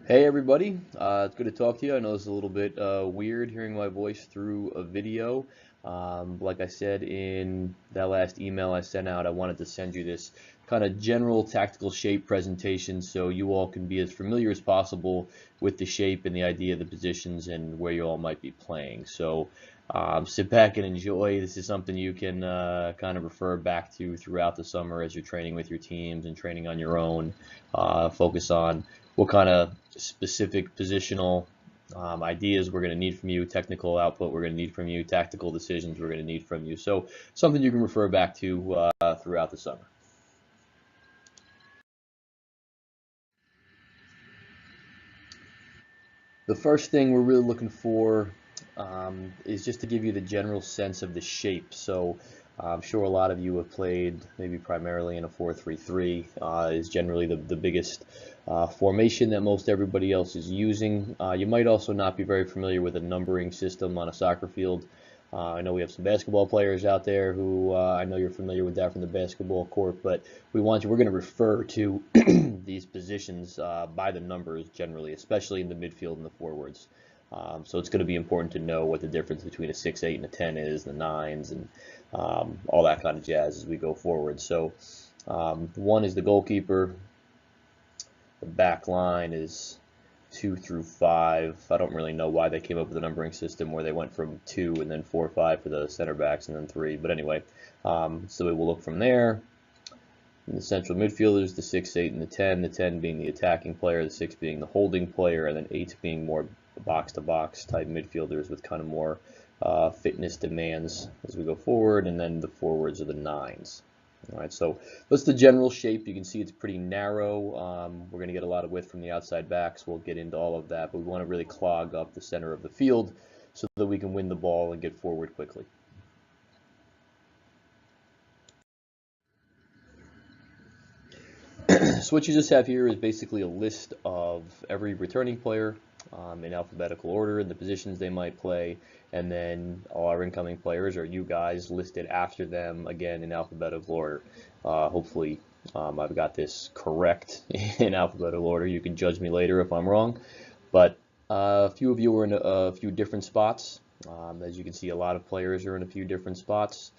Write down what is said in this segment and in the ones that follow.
Hey everybody, it's good to talk to you. I know it's a little bit weird hearing my voice through a video. Like I said in that last email I sent out, I wanted to send you this kind of general tactical shape presentation so you all can be as familiar as possible with the shape and the idea of the positions and where you all might be playing. So sit back and enjoy. This is something you can kind of refer back to throughout the summer as you're training with your teams and training on your own. Focus on what kind of specific positional ideas we're going to need from you, technical output we're going to need from you, tactical decisions we're going to need from you. So something you can refer back to throughout the summer. The first thing we're really looking for is just to give you the general sense of the shape. So I'm sure a lot of you have played maybe primarily in a 4-3-3 is generally the biggest formation that most everybody else is using. You might also not be very familiar with a numbering system on a soccer field. I know we have some basketball players out there who I know you're familiar with that from the basketball court, but we're going to refer to these positions by the numbers generally, especially in the midfield and the forwards. So it's going to be important to know what the difference between a 6, 8, and a 10 is, the nines, and all that kind of jazz as we go forward. So one is the goalkeeper. The back line is 2 through 5. I don't really know why they came up with a numbering system where they went from 2 and then 4 or 5 for the center backs and then 3. But anyway, so we will look from there. And the central midfielders, the 6, 8, and the 10. The 10 being the attacking player, the 6 being the holding player, and then 8 being more box-to-box type midfielders with kind of more fitness demands as we go forward. And then the forwards are the 9s. All right, so that's the general shape. You can see it's pretty narrow. We're going to get a lot of width from the outside backs. We'll get into all of that, but we want to really clog up the center of the field so that we can win the ball and get forward quickly. So what you just have here is basically a list of every returning player in alphabetical order and the positions they might play, and then all our incoming players are you guys listed after them again in alphabetical order. Hopefully I've got this correct in alphabetical order. You can judge me later if I'm wrong, but a few of you are in a few different spots. As you can see, a lot of players are in a few different spots.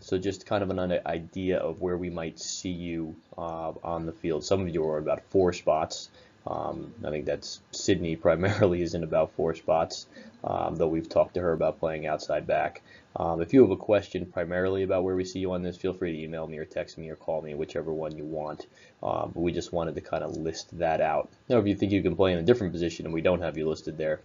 So just kind of an idea of where we might see you on the field. Some of you are about 4 spots. I think that's Sydney primarily is in about 4 spots, though we've talked to her about playing outside back. If you have a question primarily about where we see you on this, feel free to email me or text me or call me, whichever one you want. But we just wanted to kind of list that out. Now, if you think you can play in a different position and we don't have you listed there,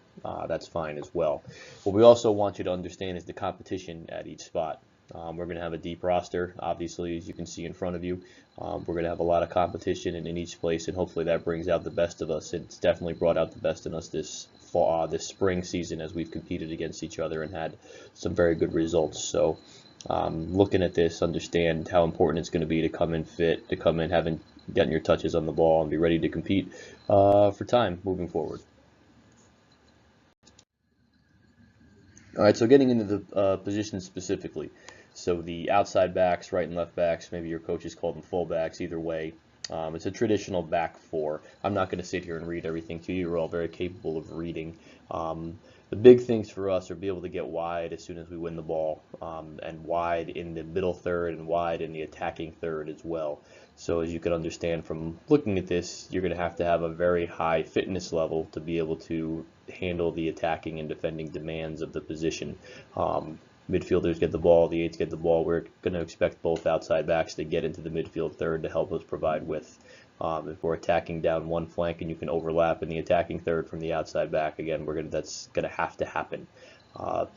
that's fine as well. What we also want you to understand is the competition at each spot. We're going to have a deep roster, obviously, as you can see in front of you. We're going to have a lot of competition in each place, and hopefully that brings out the best of us. It's definitely brought out the best in us this fall, this spring season as we've competed against each other and had some very good results. So looking at this, understand how important it's going to be to come in fit, to come in having gotten your touches on the ball and be ready to compete for time moving forward. All right, so getting into the positions specifically. So the outside backs, right and left backs, maybe your coaches call them full backs, either way. It's a traditional back 4. I'm not going to sit here and read everything to you. You're all very capable of reading. The big things for us are be able to get wide as soon as we win the ball, and wide in the middle third and wide in the attacking third as well. So as you can understand from looking at this, you're going to have a very high fitness level to be able to handle the attacking and defending demands of the position. Midfielders get the ball, the 8s get the ball. We're going to expect both outside backs to get into the midfield third to help us provide width. If we're attacking down one flank and you can overlap in the attacking third from the outside back, again, that's going to have to happen.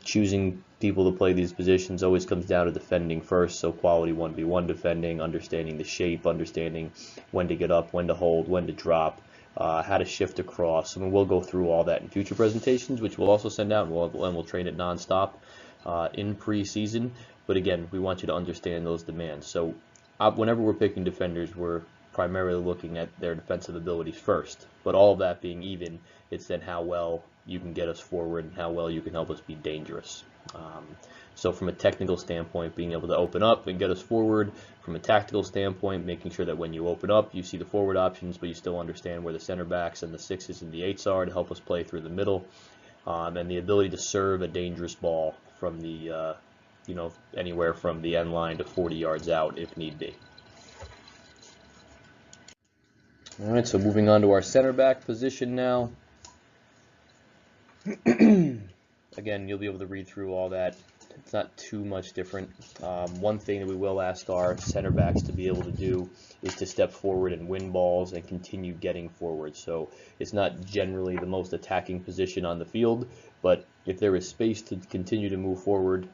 Choosing people to play these positions always comes down to defending first, so quality 1v1 defending, understanding the shape, understanding when to get up, when to hold, when to drop, how to shift across. I mean, we'll go through all that in future presentations, which we'll also send out, and we'll train it nonstop in pre-season. But again, we want you to understand those demands. So whenever we're picking defenders, we're primarily looking at their defensive abilities first. But all of that being even, it's then how well you can get us forward and how well you can help us be dangerous. So from a technical standpoint, being able to open up and get us forward. From a tactical standpoint, making sure that when you open up, you see the forward options, but you still understand where the center backs and the 6s and the 8s are to help us play through the middle. And the ability to serve a dangerous ball from the, anywhere from the end line to 40 yards out if need be. All right, so moving on to our center back position now. Again, you'll be able to read through all that. It's not too much different. One thing that we will ask our center backs to be able to do is to step forward and win balls and continue getting forward. So it's not generally the most attacking position on the field, but if there is space to continue to move forward,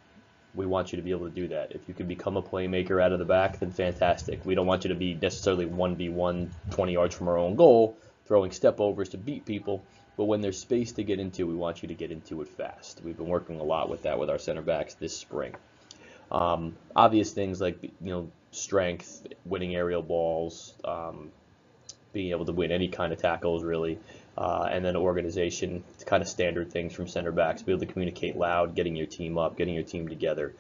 we want you to be able to do that. If you can become a playmaker out of the back, then fantastic. We don't want you to be necessarily 1v1 20 yards from our own goal, throwing step overs to beat people. But when there's space to get into, we want you to get into it fast. We've been working a lot with that with our center backs this spring. Obvious things like strength, winning aerial balls, being able to win any kind of tackles really, and then organization. It's kind of standard things from center backs. Be able to communicate loud, getting your team up, getting your team together,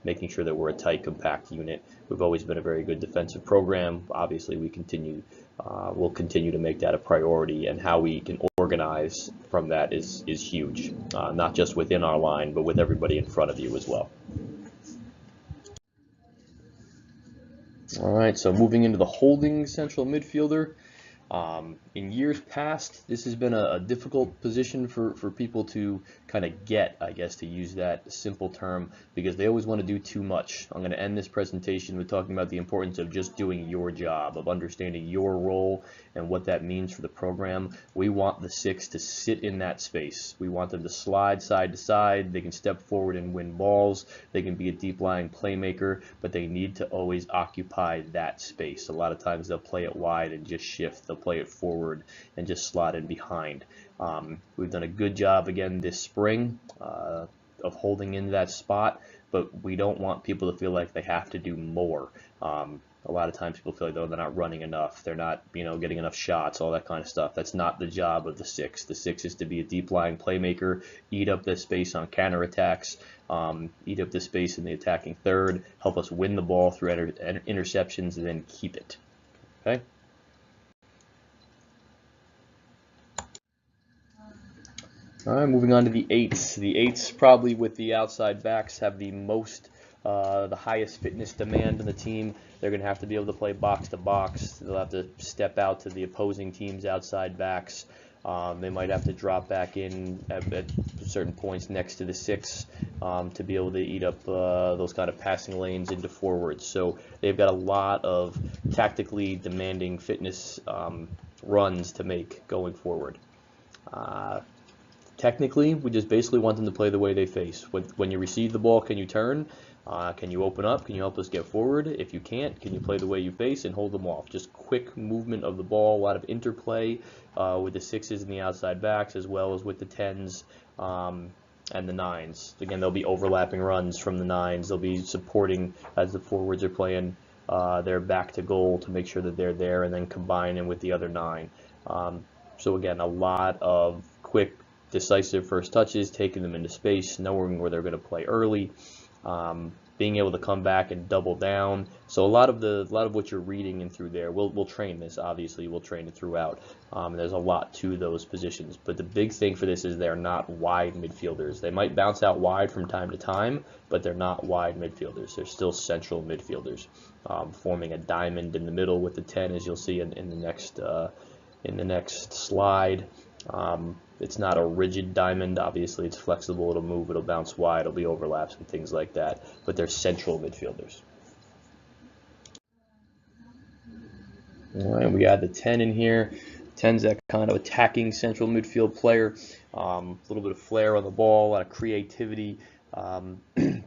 making sure that we're a tight, compact unit. We've always been a very good defensive program. Obviously, we'll continue to make that a priority, and how we can organize from that is huge, not just within our line, but with everybody in front of you as well. All right, so moving into the holding central midfielder. In years past, this has been a difficult position for people to kind of get, I guess, to use that simple term, because they always want to do too much. I'm going to end this presentation with talking about the importance of just doing your job, of understanding your role and what that means for the program. We want the 6 to sit in that space. We want them to slide side to side. They can step forward and win balls. They can be a deep-lying playmaker, but they need to always occupy that space. A lot of times they'll play it wide and just shift. They'll play it forward and just slot in behind. We've done a good job again this spring of holding in that spot, but we don't want people to feel like they have to do more. A lot of times people feel like, oh, they're not running enough, they're not getting enough shots, all that kind of stuff. That's not the job of the 6. The 6 is to be a deep-lying playmaker, eat up the space on counterattacks, eat up the space in the attacking third, help us win the ball through interceptions, and then keep it. Okay. All right, moving on to the 8s. The 8s, probably with the outside backs, have the highest fitness demand in the team. They're going to have to be able to play box to box. They'll have to step out to the opposing team's outside backs. They might have to drop back in at certain points next to the 6 to be able to eat up those kind of passing lanes into forwards. So they've got a lot of tactically demanding fitness runs to make going forward. Technically, we just basically want them to play the way they face. When you receive the ball, can you turn? Can you open up? Can you help us get forward? If you can't, can you play the way you face and hold them off? Just quick movement of the ball, a lot of interplay with the 6s and the outside backs, as well as with the 10s and the 9s. Again, there'll be overlapping runs from the 9s. They'll be supporting as the forwards are playing their back to goal to make sure that they're there, and then combining with the other 9. So again, a lot of quick, decisive first touches, taking them into space, knowing where they're going to play early, being able to come back and double down. So a lot of what you're reading in through there, we'll train this. Obviously, we'll train it throughout. There's a lot to those positions, but the big thing for this is they're not wide midfielders. They might bounce out wide from time to time, but they're not wide midfielders. They're still central midfielders, forming a diamond in the middle with the 10, as you'll see in the next slide. It's not a rigid diamond. Obviously, it's flexible. It'll move. It'll bounce wide. It'll be overlaps and things like that. But they're central midfielders. All right, we add the 10 in here. 10's that kind of attacking central midfield player. A little bit of flair on the ball, a lot of creativity,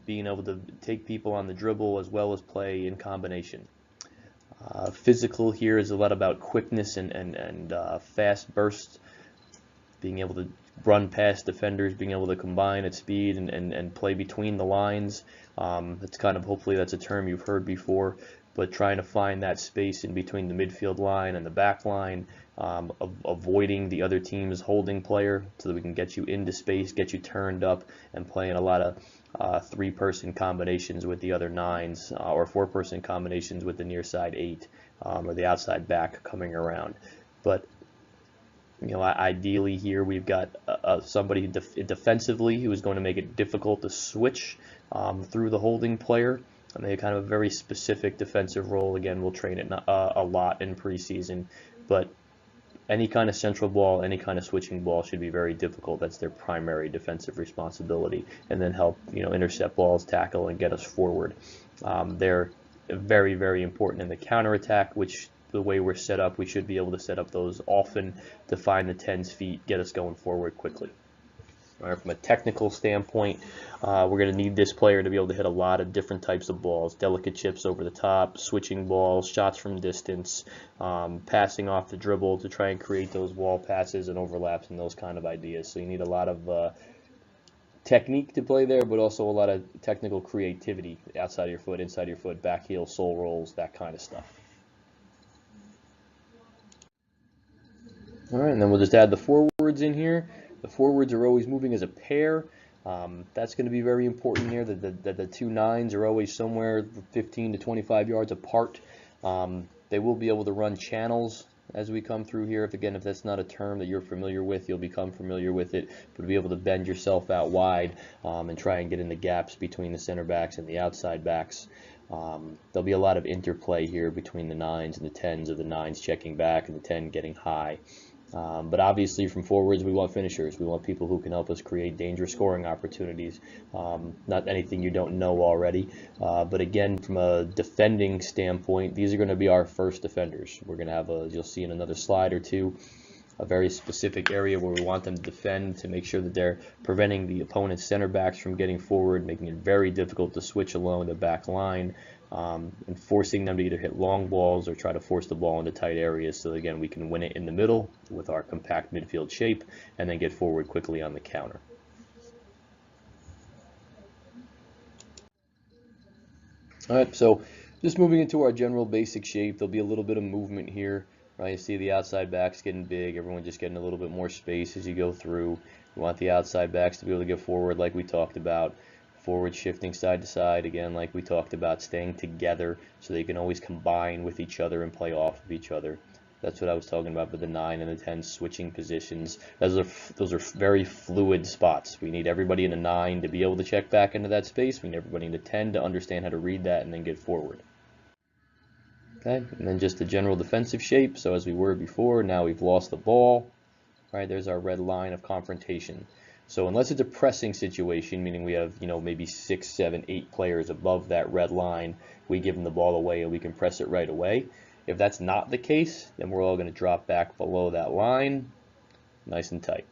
being able to take people on the dribble as well as play in combination. Physical here is a lot about quickness and fast bursts, being able to run past defenders, being able to combine at speed and play between the lines. That's kind of, hopefully that's a term you've heard before, but trying to find that space in between the midfield line and the back line, avoiding the other team's holding player so that we can get you into space, get you turned up, and playing a lot of three-person combinations with the other nines, or four-person combinations with the near side eight, or the outside back coming around. But ideally here we've got somebody defensively who is going to make it difficult to switch through the holding player. And they kind of a very specific defensive role. Again, we'll train it a lot in preseason, but any kind of central ball, any kind of switching ball should be very difficult. That's their primary defensive responsibility, and then help intercept balls, tackle, and get us forward. They're very, very important in the counterattack, which the way we're set up, we should be able to set up those often to find the 10's feet, get us going forward quickly. All right, from a technical standpoint, we're going to need this player to be able to hit a lot of different types of balls, delicate chips over the top, switching balls, shots from distance, passing off the dribble to try and create those wall passes and overlaps and those kind of ideas. So you need a lot of technique to play there, but also a lot of technical creativity outside of your foot, inside your foot, back heel, sole rolls, that kind of stuff. All right, and then we'll just add the forwards in here. The forwards are always moving as a pair. That's going to be very important here, that the two nines are always somewhere 15 to 25 yards apart. They will be able to run channels as we come through here. If that's not a term that you're familiar with, you'll become familiar with it. But be able to bend yourself out wide and try and get in the gaps between the center backs and the outside backs. There'll be a lot of interplay here between the nines and the 10s, of the nines checking back and the 10 getting high. But obviously from forwards we want finishers. We want people who can help us create dangerous scoring opportunities. Not anything you don't know already. But again, from a defending standpoint, these are going to be our first defenders. We're going to have you'll see in another slide or two, a very specific area where we want them to defend to make sure that they're preventing the opponent's center backs from getting forward, making it very difficult to switch along the back line, and forcing them to either hit long balls or try to force the ball into tight areas so that, again, we can win it in the middle with our compact midfield shape and then get forward quickly on the counter. All right, so just moving into our general basic shape, there'll be a little bit of movement here. Right, you see the outside backs getting big, everyone just getting a little bit more space as you go through. You want the outside backs to be able to get forward like we talked about. Forward shifting side to side, again, like we talked about, staying together so they can always combine with each other and play off of each other. That's what I was talking about with the 9 and the 10 switching positions. Those are very fluid spots. We need everybody in the 9 to be able to check back into that space. We need everybody in the 10 to understand how to read that and then get forward. Okay, and then just the general defensive shape. So as we were before, now we've lost the ball. All right, there's our red line of confrontation. So unless it's a pressing situation, meaning we have maybe 6, 7, 8 players above that red line, we give them the ball away and we can press it right away. If that's not the case, then we're all going to drop back below that line, nice and tight.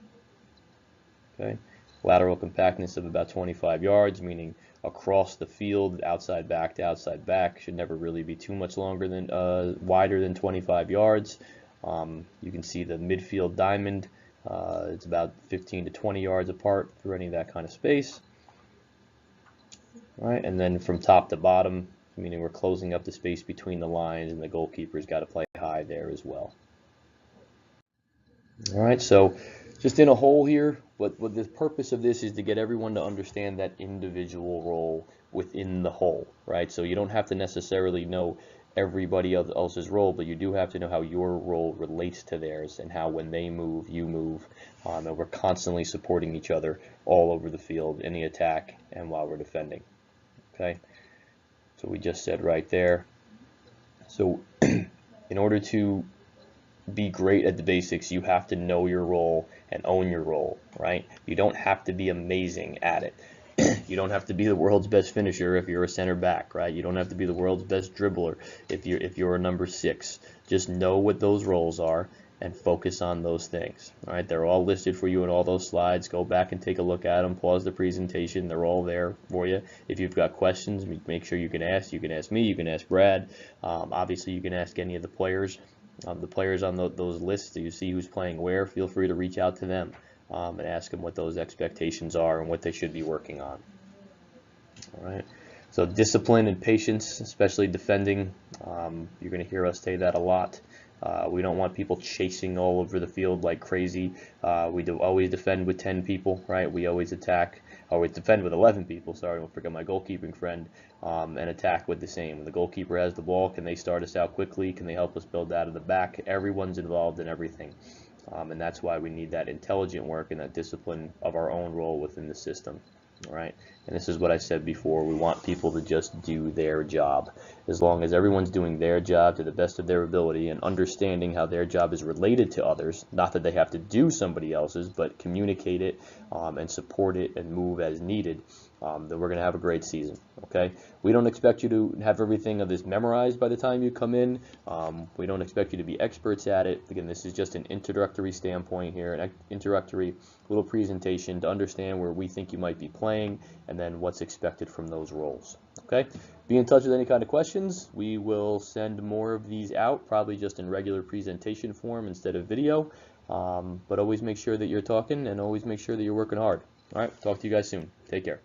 Okay, lateral compactness of about 25 yards, meaning across the field, outside back to outside back, should never really be too much longer than wider than 25 yards. You can see the midfield diamond. It's about 15 to 20 yards apart through any of that kind of space. All right, and then from top to bottom, meaning we're closing up the space between the lines, and the goalkeeper's got to play high there as well. All right, so just in a whole here, what the purpose of this is to get everyone to understand that individual role within the whole, right? So you don't have to necessarily know everybody else's role, but you do have to know how your role relates to theirs and how when they move, you move, and we're constantly supporting each other all over the field in the attack and while we're defending. Okay, so we just said right there. So in order to be great at the basics, you have to know your role and own your role, right? You don't have to be amazing at it. You don't have to be the world's best finisher if you're a center back, right? You don't have to be the world's best dribbler if you're a number 6. Just know what those roles are and focus on those things. All right, they're all listed for you in all those slides. Go back and take a look at them. Pause the presentation. They're all there for you. If you've got questions, make sure you can ask. You can ask me. You can ask Brad. Obviously, you can ask any of the players. The players on those lists that you see who's playing where, feel free to reach out to them and ask them what those expectations are and what they should be working on. All right. So discipline and patience, especially defending. You're going to hear us say that a lot. We don't want people chasing all over the field like crazy. We do always defend with 10 people, right? We always attack, or we defend with 11 people, sorry, don't forget my goalkeeping friend, and attack with the same. When the goalkeeper has the ball, can they start us out quickly? Can they help us build out of the back? Everyone's involved in everything. And that's why we need that intelligent work and that discipline of our own role within the system. All right, and this is what I said before, we want people to just do their job. As long as everyone's doing their job to the best of their ability and understanding how their job is related to others, not that they have to do somebody else's, but communicate it and support it and move as needed, then we're going to have a great season. Okay, we don't expect you to have everything of this memorized by the time you come in. We don't expect you to be experts at it. Again, this is just an introductory standpoint here, an introductory little presentation to understand where we think you might be playing and then what's expected from those roles. Okay, be in touch with any kind of questions. We will send more of these out, probably just in regular presentation form instead of video, but always make sure that you're talking and always make sure that you're working hard. All right, talk to you guys soon. Take care.